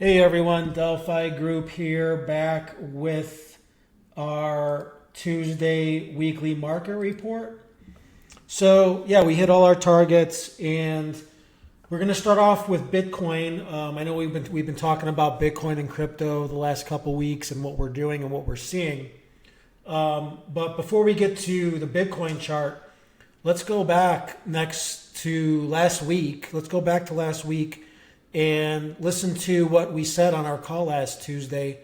Hey everyone, Delphi Group here, back with our Tuesday weekly market report. So, yeah, we hit all our targets, and we're going to start off with Bitcoin. I know we've been talking about Bitcoin and crypto the last couple weeks and what we're doing and what we're seeing. But before we get to the Bitcoin chart, let's go back next to last week. Let's go back to last week and listen to what we said on our call last Tuesday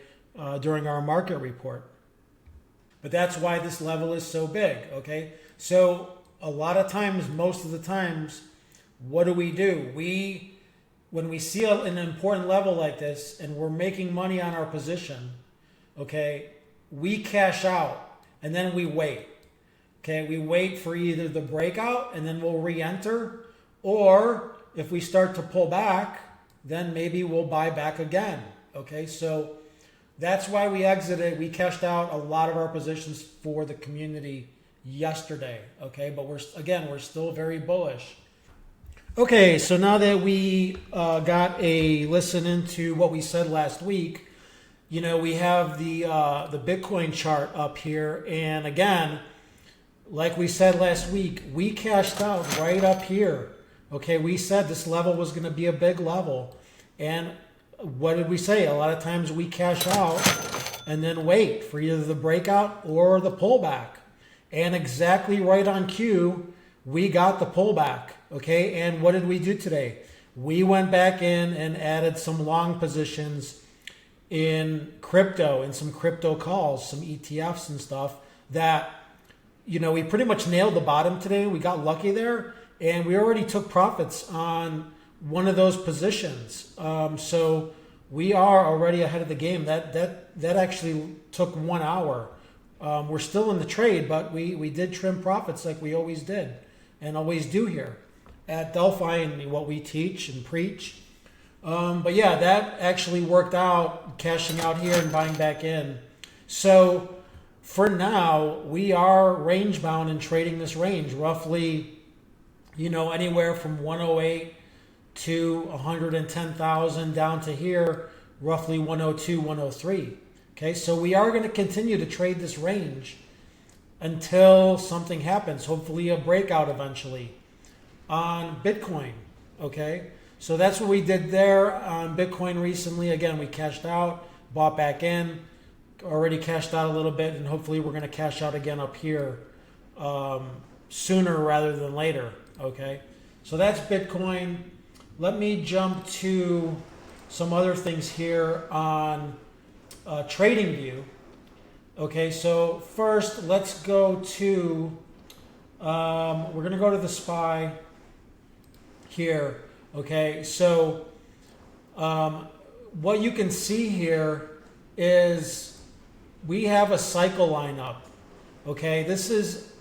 during our market report. But that's why this level is so big, okay? So a lot of times, most of the times, what do? When we see an important level like this and we're making money on our position, okay, we cash out and then we wait. Okay, we wait for either the breakout and then we'll re-enter, or if we start to pull back, then maybe we'll buy back again. Okay, so that's why we exited. We cashed out a lot of our positions for the community yesterday. Okay, but we're still very bullish. Okay, so now that we got a listen into what we said last week, we have the Bitcoin chart up here, and again, like we said last week, we cashed out right up here. Okay, we said this level was going to be a big level. And what did we say? A lot of times we cash out and then wait for either the breakout or the pullback. And exactly right on cue, we got the pullback. Okay, and what did we do today? We went back in and added some long positions in crypto and some crypto calls, some ETFs and stuff that, we pretty much nailed the bottom today. We got lucky there. And we already took profits on one of those positions. So we are already ahead of the game. That actually took 1 hour. We're still in the trade, but we did trim profits like we always did and always do here at Delphi and what we teach and preach. But yeah, that actually worked out, cashing out here and buying back in. So for now, we are range bound and trading this range roughly, anywhere from 108 to 110,000 down to here, roughly 102, 103. Okay, so we are going to continue to trade this range until something happens, hopefully a breakout eventually on Bitcoin. Okay, so that's what we did there on Bitcoin recently. Again, we cashed out, bought back in, already cashed out a little bit, and hopefully we're going to cash out again up here sooner rather than later. Okay, so that's Bitcoin. Let me jump to some other things here on TradingView. Okay, so first let's go to, we're going to go to the SPY here. Okay, so what you can see here is we have a cycle line up. Okay, this is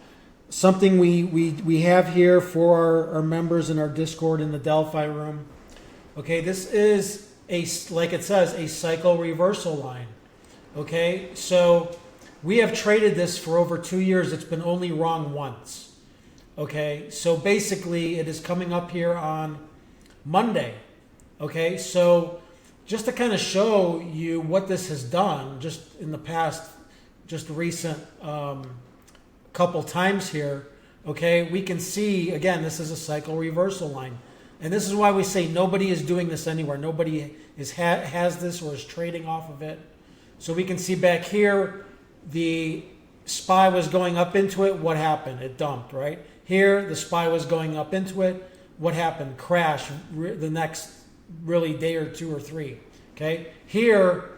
something we have here for our members in our Discord in the Delphi room. Okay, this is like it says, a cycle reversal line. Okay, so we have traded this for over 2 years. It's been only wrong once. Okay, so basically it is coming up here on Monday. Okay, so just to kind of show you what this has done just in the past, just recent couple times here, okay, we can see, again, this is a cycle reversal line. And this is why we say nobody is doing this anywhere. Nobody has this or is trading off of it. So we can see back here, the SPY was going up into it. What happened? It dumped, right? Here, the SPY was going up into it. What happened? Crash the next really day or two or three. Okay, here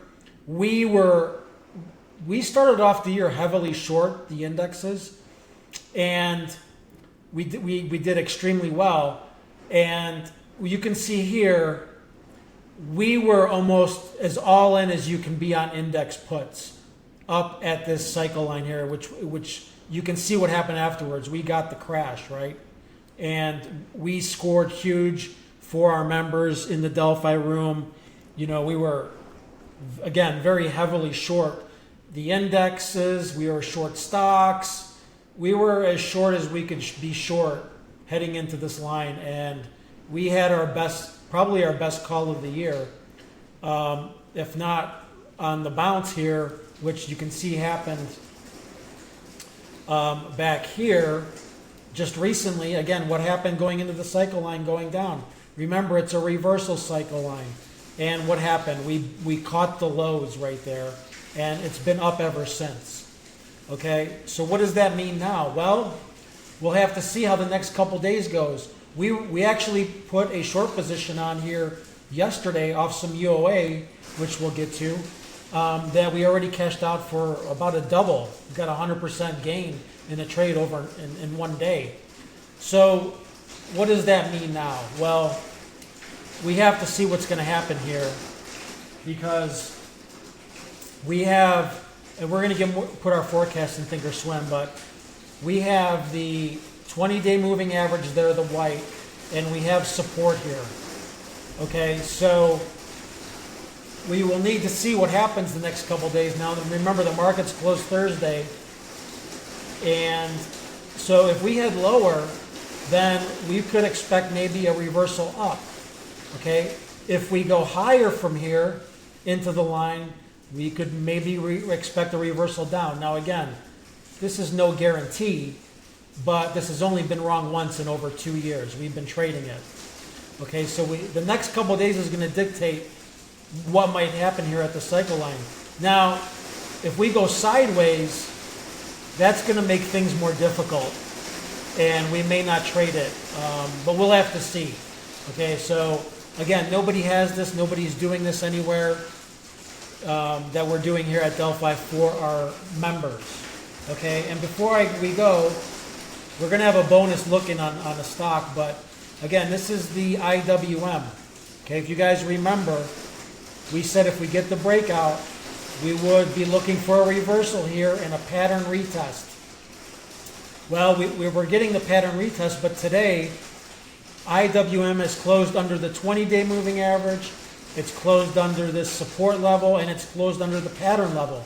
we started off the year heavily short the indexes, and we did extremely well. And you can see here, we were almost as all in as you can be on index puts up at this cycle line here, which you can see what happened afterwards. We got the crash, right? And we scored huge for our members in the Delphi room. We were, again, very heavily short the indexes. We were short stocks. We were as short as we could be short heading into this line, and we had probably our best call of the year. if not on the bounce here, which you can see happened back here just recently. Again, what happened going into the cycle line going down? Remember, it's a reversal cycle line. And what happened? We caught the lows right there, and it's been up ever since. Okay, so what does that mean now? Well, we'll have to see how the next couple days goes. We actually put a short position on here yesterday off some UOA, which we'll get to, that we already cashed out for about a double. We got 100% gain in a trade over in one day. So what does that mean now? Well, we have to see what's going to happen here, because we have, and we're going to put our forecast in Thinkorswim, but we have the 20-day moving average there, the white, and we have support here. Okay, so we will need to see what happens the next couple days. Now, remember, the market's closed Thursday, and so if we head lower, then we could expect maybe a reversal up. Okay, if we go higher from here into the line, we could maybe expect a reversal down. Now again, this is no guarantee, but this has only been wrong once in over 2 years. We've been trading it. Okay, so the next couple of days is going to dictate what might happen here at the cycle line. Now, if we go sideways, that's going to make things more difficult, and we may not trade it, but we'll have to see. Okay, so again, nobody has this, nobody's doing this anywhere that we're doing here at Delphi for our members. Okay, and before we go, we're going to have a bonus looking on a stock, but again, this is the IWM. Okay, if you guys remember, we said if we get the breakout, we would be looking for a reversal here and a pattern retest. Well, we were getting the pattern retest, but today, IWM is closed under the 20-day moving average, it's closed under this support level, and it's closed under the pattern level.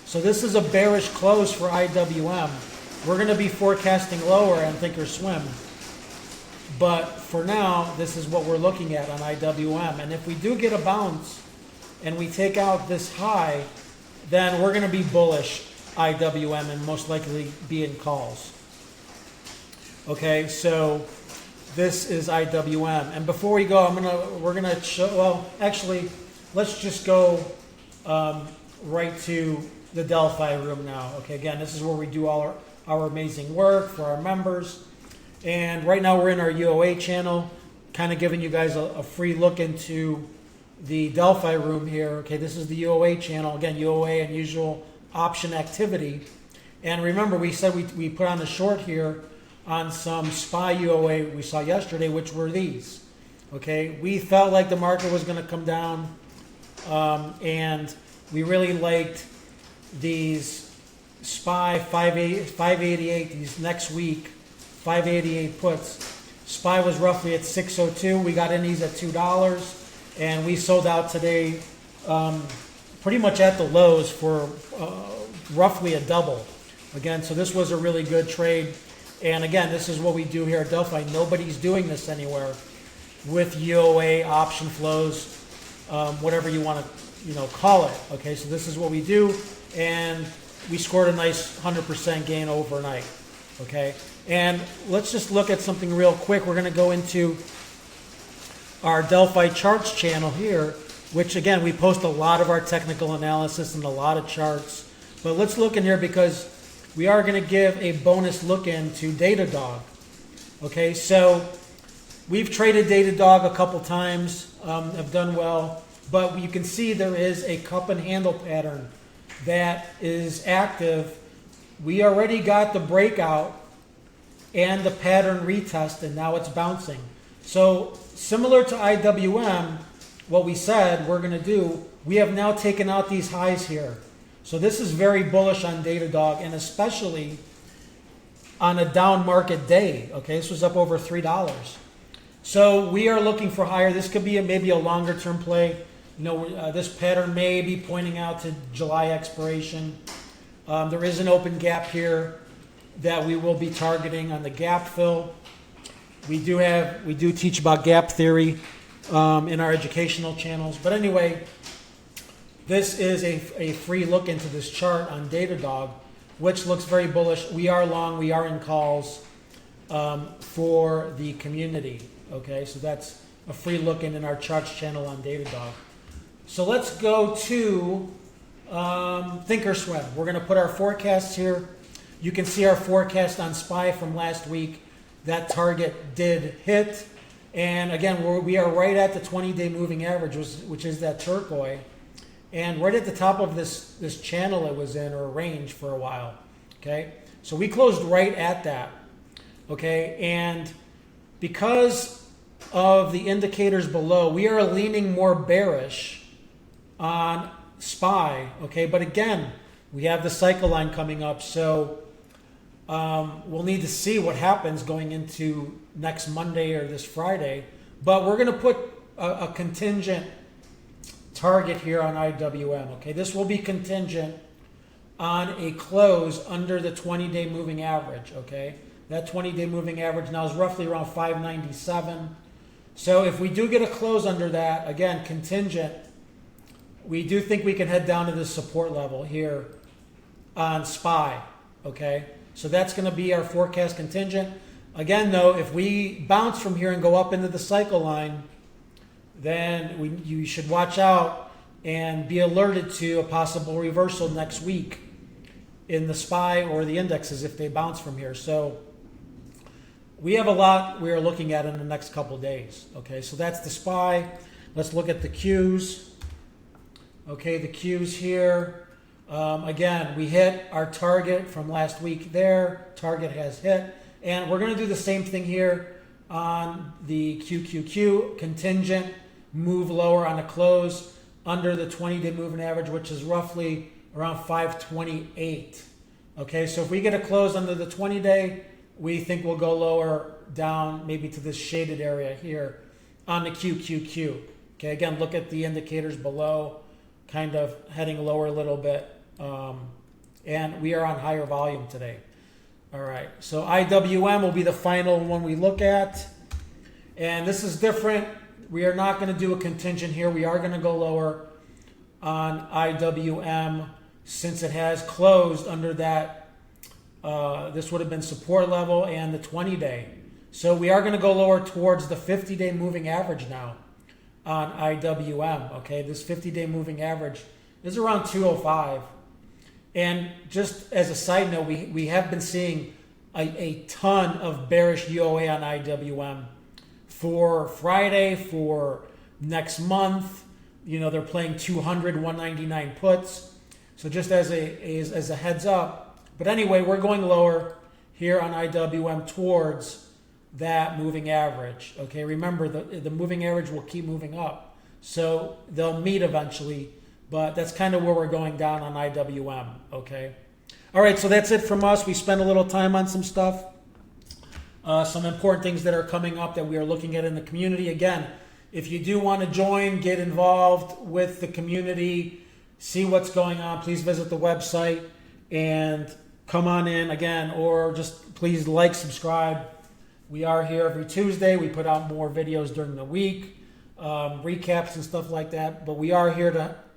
So this is a bearish close for IWM. We're going to be forecasting lower on Thinkorswim, but for now, this is what we're looking at on IWM. And if we do get a bounce and we take out this high, then we're going to be bullish IWM and most likely be in calls. Okay, so this is IWM. And before we go, we're gonna show, well, actually, let's just go right to the Delphi room now. Okay, again, this is where we do all our amazing work for our members. And right now we're in our UOA channel, kind of giving you guys a free look into the Delphi room here. Okay, this is the UOA channel. Again, UOA, unusual option activity. And remember, we said we put on a short here on some SPY UOA we saw yesterday, which were these. Okay, we felt like the market was going to come down, and we really liked these SPY 588, these next week 588 puts. SPY was roughly at 602. We got in these at $2, and we sold out today pretty much at the lows for roughly a double. Again, so this was a really good trade. And again, this is what we do here at Delphi. Nobody's doing this anywhere with UOA option flows, whatever you want to, call it. Okay, so this is what we do, and we scored a nice 100% gain overnight. Okay, and let's just look at something real quick. We're going to go into our Delphi charts channel here, which again, we post a lot of our technical analysis and a lot of charts. But let's look in here because we are going to give a bonus look into Datadog. Okay, so we've traded Datadog a couple times, have done well, but you can see there is a cup and handle pattern that is active. We already got the breakout and the pattern retest, and now it's bouncing. So similar to IWM, what we said we're going to do, we have now taken out these highs here. So this is very bullish on Datadog, and especially on a down market day. Okay, this was up over $3. So we are looking for higher. This could be maybe a longer term play. This pattern may be pointing out to July expiration. There is an open gap here that we will be targeting on the gap fill. We do teach about gap theory, in our educational channels. But anyway, this is a free look into this chart on Datadog, which looks very bullish. We are long, we are in calls for the community. Okay, so that's a free look in our charts channel on Datadog. So let's go to Thinkorswim. We're going to put our forecasts here. You can see our forecast on SPY from last week. That target did hit. And again, we are right at the 20-day moving average, which is that turquoise. And right at the top of this channel it was in, or range for a while. Okay, so we closed right at that. Okay, and because of the indicators below, we are leaning more bearish on SPY. Okay, but again, we have the cycle line coming up, so we'll need to see what happens going into next Monday or this Friday. But we're going to put a contingent target here on IWM. Okay, this will be contingent on a close under the 20-day moving average. Okay, that 20-day moving average now is roughly around 597. So if we do get a close under that, again, contingent, we do think we can head down to this support level here on SPY. Okay, so that's going to be our forecast contingent. Again, though, if we bounce from here and go up into the cycle line, then you should watch out and be alerted to a possible reversal next week in the SPY or the indexes if they bounce from here. So we have a lot we are looking at in the next couple of days. Okay, so that's the SPY. Let's look at the Qs. Okay, the Qs here. Again, we hit our target from last week there. Target has hit. And we're going to do the same thing here on the QQQ. Contingent, move lower on a close under the 20-day moving average, which is roughly around 528. Okay, so if we get a close under the 20-day, we think we'll go lower down maybe to this shaded area here on the QQQ. Okay, again, look at the indicators below, kind of heading lower a little bit. And we are on higher volume today. All right, so IWM will be the final one we look at. And this is different. We are not going to do a contingent here. We are going to go lower on IWM since it has closed under that. This would have been support level and the 20-day. So we are going to go lower towards the 50-day moving average now on IWM. Okay, this 50-day moving average is around 205. And just as a side note, we have been seeing a ton of bearish UOA on IWM for Friday, for next month. You know, they're playing 200, 199 puts. So just as a heads up. But anyway, we're going lower here on IWM towards that moving average. Okay, remember the moving average will keep moving up. So they'll meet eventually. But that's kind of where we're going down on IWM, okay? All right, so that's it from us. We spent a little time on some stuff, some important things that are coming up that we are looking at in the community. Again, if you do want to join, get involved with the community, see what's going on, please visit the website and come on in again, or just please like, subscribe. We are here every Tuesday. We put out more videos during the week, recaps and stuff like that. But we are here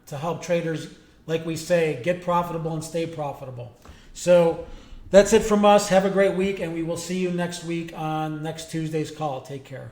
to help traders, like we say, get profitable and stay profitable. So that's it from us. Have a great week, and we will see you next week on next Tuesday's call. Take care.